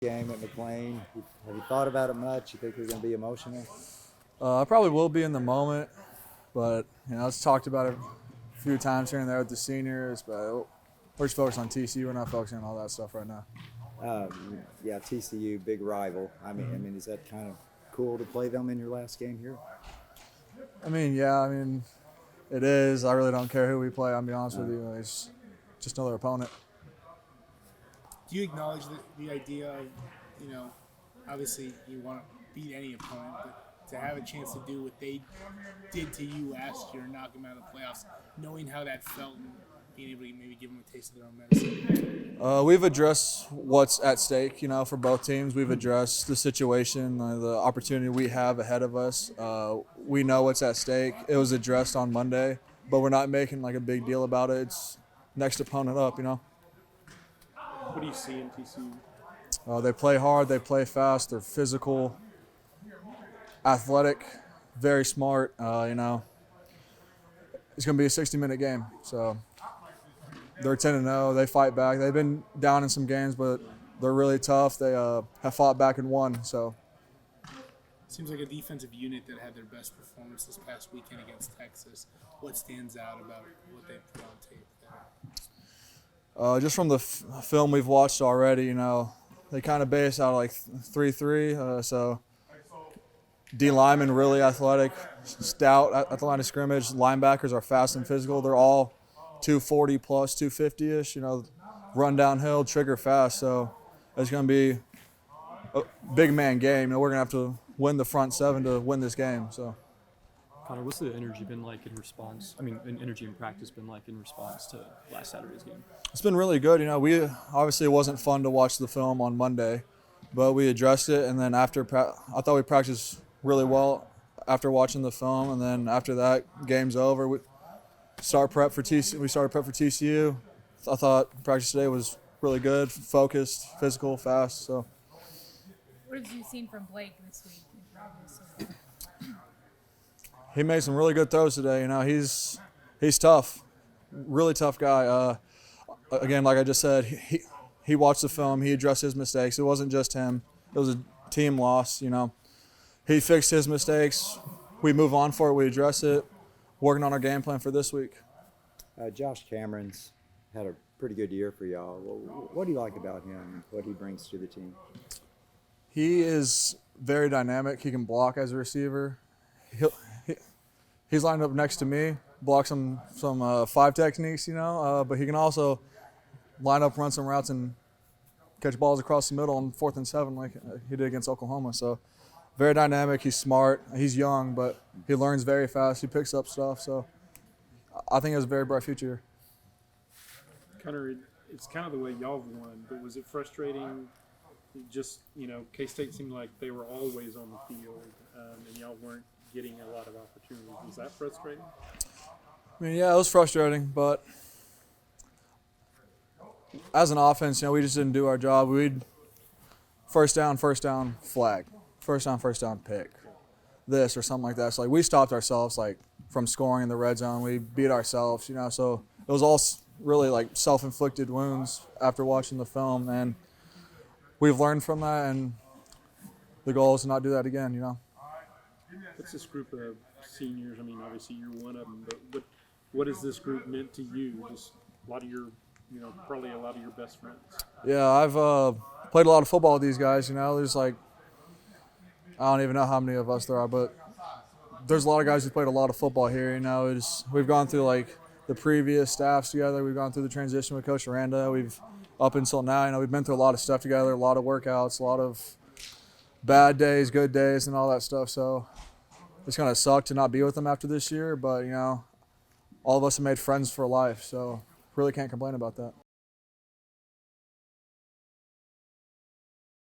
game at McLean. Have you thought about it much? You think you're going to be emotional? I probably will be in the moment, but it's talked about it a few times here and there with the seniors. But we're just focused on TCU. We're not focusing on all that stuff right now. Yeah, TCU, big rival. I mean, is that kind of cool to play them in your last game here? Yeah. It is. I really don't care who we play. I'll be honest with you. It's just another opponent. Do you acknowledge the idea of, obviously you want to beat any opponent, but to have a chance to do what they did to you last year and knock them out of the playoffs, knowing how that felt and being able to maybe give them a taste of their own medicine? We've addressed what's at stake, for both teams. We've addressed the situation, the opportunity we have ahead of us. We know what's at stake. It was addressed on Monday, but we're not making a big deal about it. It's next opponent up, What do you see in TCU? They play hard, they play fast, they're physical, athletic, very smart. It's going to be a 60-minute game. So they're 10-0. They fight back. They've been down in some games, but they're really tough. They have fought back and won. So Seems like a defensive unit that had their best performance this past weekend against Texas. What stands out about what they put on tape there? Just from the film we've watched already, they kind of base out 3-3. So D linemen really athletic, stout at the line of scrimmage. Linebackers are fast and physical. They're all 240 plus, 250-ish. Run downhill, trigger fast. So it's going to be a big man game. We're going to have to win the front seven to win this game. So. Connor, what's the energy been like in response? Energy in practice been like in response to last Saturday's game? It's been really good. We obviously it wasn't fun to watch the film on Monday, but we addressed it. And then I thought we practiced really well after watching the film. And then after that, game's over. We started prep for TCU. I thought practice today was really good, focused, physical, fast. So. What have you seen from Blake this week in practice? He made some really good throws today. He's tough, really tough guy. Again, like I just said, he watched the film. He addressed his mistakes. It wasn't just him. It was a team loss. He fixed his mistakes. We move on for it. We address it. Working on our game plan for this week. Josh Cameron's had a pretty good year for y'all. What do you like about him? What he brings to the team? He is very dynamic. He can block as a receiver. He's lined up next to me, block some five techniques, but he can also line up, run some routes, and catch balls across the middle on 4th and 7 like he did against Oklahoma. So very dynamic. He's smart. He's young, but he learns very fast. He picks up stuff. So I think he has a very bright future. Connor, it's kind of the way y'all have won, but was it frustrating? K-State seemed like they were always on the field, and y'all weren't getting a lot of opportunities. Was that frustrating? Yeah, it was frustrating, but as an offense, we just didn't do our job. We'd first down, flag, first down, pick, this or something like that. So we stopped ourselves from scoring in the red zone. We beat ourselves, So it was all really self-inflicted wounds after watching the film, and we've learned from that, and the goal is to not do that again, What's this group of seniors? Obviously you're one of them, but what has this group meant to you? Just a lot of your, probably a lot of your best friends. Yeah, I've played a lot of football with these guys, There's I don't even know how many of us there are, but there's a lot of guys who played a lot of football here, We've gone through the previous staffs together. We've gone through the transition with Coach Aranda. We've up until now, we've been through a lot of stuff together, a lot of workouts, a lot of bad days, good days, and all that stuff. So it's going to suck to not be with them after this year, but, all of us have made friends for life, so really can't complain about that.